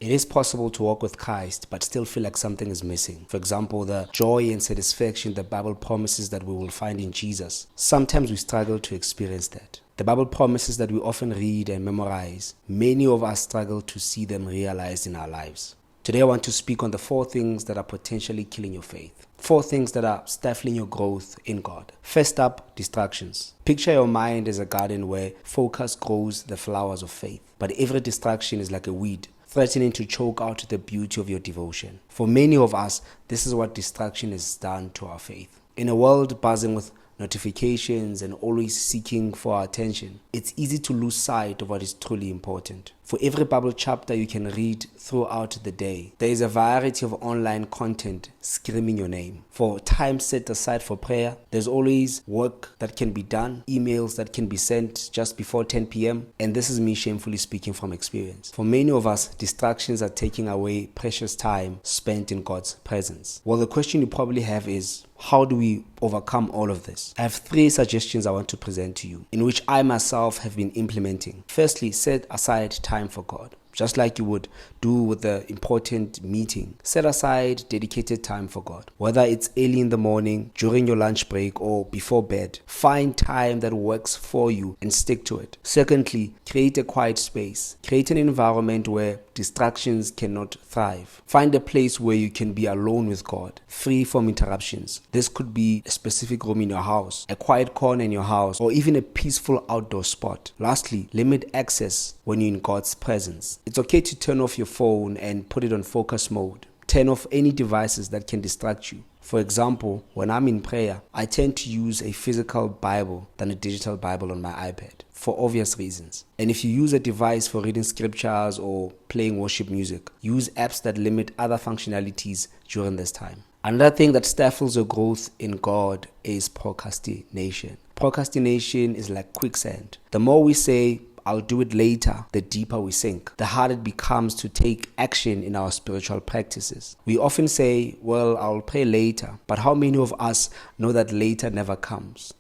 It is possible to walk with Christ but still feel like something is missing. For example, the joy and satisfaction the Bible promises that we will find in Jesus. Sometimes we struggle to experience that. The Bible promises that we often read and memorize. Many of us struggle to see them realized in our lives. Today I want to speak on the 4 things that are potentially killing your faith. 4 things that are stifling your growth in God. First up, distractions. Picture your mind as a garden where focus grows the flowers of faith. But every distraction is like a weed, threatening to choke out the beauty of your devotion. For many of us, this is what distraction has done to our faith. In a world buzzing with notifications and always seeking for our attention, it's easy to lose sight of what is truly important. For every Bible chapter you can read throughout the day, there is a variety of online content screaming your name. For time set aside for prayer, there's always work that can be done, emails that can be sent just before 10 p.m. And this is me shamefully speaking from experience. For many of us, distractions are taking away precious time spent in God's presence. Well, the question you probably have is, how do we overcome all of this? I have 3 suggestions I want to present to you, in which I myself have been implementing. Firstly, set aside time for God. Just like you would do with the important meeting, set aside dedicated time for God. Whether it's early in the morning, during your lunch break, or before bed, find time that works for you and stick to it. Secondly, create a quiet space. Create an environment where distractions cannot thrive. Find a place where you can be alone with God, free from interruptions. This could be a specific room in your house, a quiet corner in your house, or even a peaceful outdoor spot. Lastly, limit access when you're in God's presence. It's okay to turn off your phone and put it on focus mode. Turn off any devices that can distract you. For example, when I'm in prayer, I tend to use a physical Bible than a digital Bible on my iPad, for obvious reasons. And if you use a device for reading scriptures or playing worship music, use apps that limit other functionalities during this time. Another thing that stifles your growth in God is procrastination. Procrastination is like quicksand. The more we say, I'll do it later, the deeper we sink. The harder it becomes to take action in our spiritual practices. We often say, well, I'll pray later. But how many of us know that later never comes?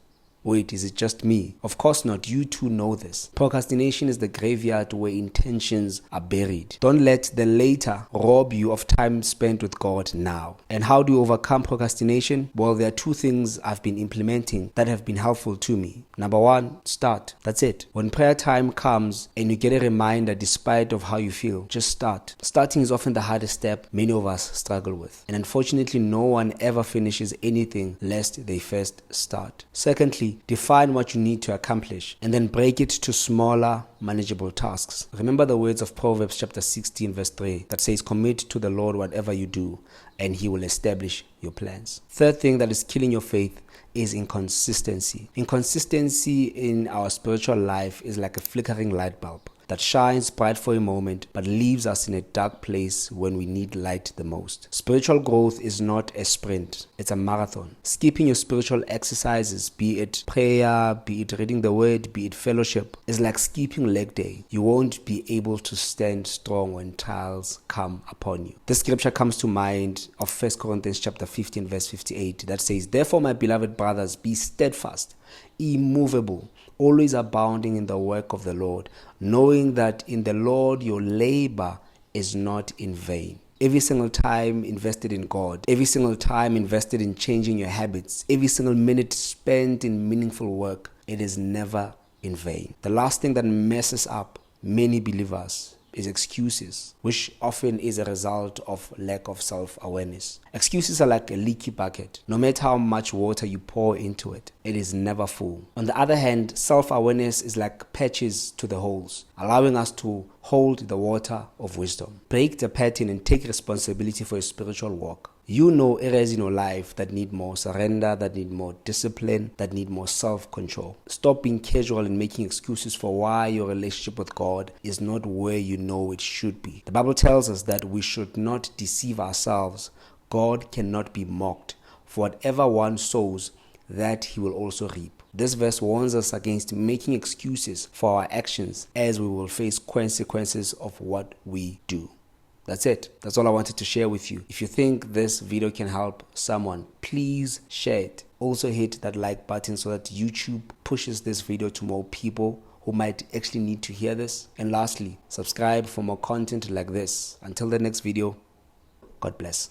Wait, is it just me? Of course not. You too know this. Procrastination is the graveyard where intentions are buried. Don't let the later rob you of time spent with God now. And how do you overcome procrastination? Well, there are 2 things I've been implementing that have been helpful to me. Number 1, start. That's it. When prayer time comes and you get a reminder despite of how you feel, just start. Starting is often the hardest step many of us struggle with. And unfortunately, no one ever finishes anything lest they first start. Secondly, define what you need to accomplish and then break it to smaller, manageable tasks. Remember the words of Proverbs chapter 16 verse 3 that says, commit to the Lord whatever you do and He will establish your plans. Third thing that is killing your faith is inconsistency. Inconsistency in our spiritual life is like a flickering light bulb that shines bright for a moment but leaves us in a dark place when we need light the most. Spiritual growth is not a sprint, it's a marathon. Skipping your spiritual exercises, be it prayer, be it reading the word, be it fellowship, is like skipping leg day. You won't be able to stand strong when trials come upon you. This scripture comes to mind of 1 Corinthians chapter 15 verse 58 that says, therefore my beloved brothers, be steadfast, immovable, always abounding in the work of the Lord, knowing that in the Lord your labor is not in vain. Every single time invested in God, every single time invested in changing your habits, every single minute spent in meaningful work, it is never in vain. The last thing that messes up many believers is excuses, which often is a result of lack of self-awareness. Excuses are like a leaky bucket. No matter how much water you pour into it, it is never full. On the other hand, self-awareness is like patches to the holes, allowing us to hold the water of wisdom. Break the pattern and take responsibility for your spiritual walk. You know areas in your life that need more surrender, that need more discipline, that need more self-control. Stop being casual and making excuses for why your relationship with God is not where you know it should be. The Bible tells us that we should not deceive ourselves. God cannot be mocked. For whatever one sows, that he will also reap. This verse warns us against making excuses for our actions, as we will face consequences of what we do. That's it. That's all I wanted to share with you. If you think this video can help someone, please share it. Also hit that like button so that YouTube pushes this video to more people who might actually need to hear this. And lastly, subscribe for more content like this. Until the next video, God bless.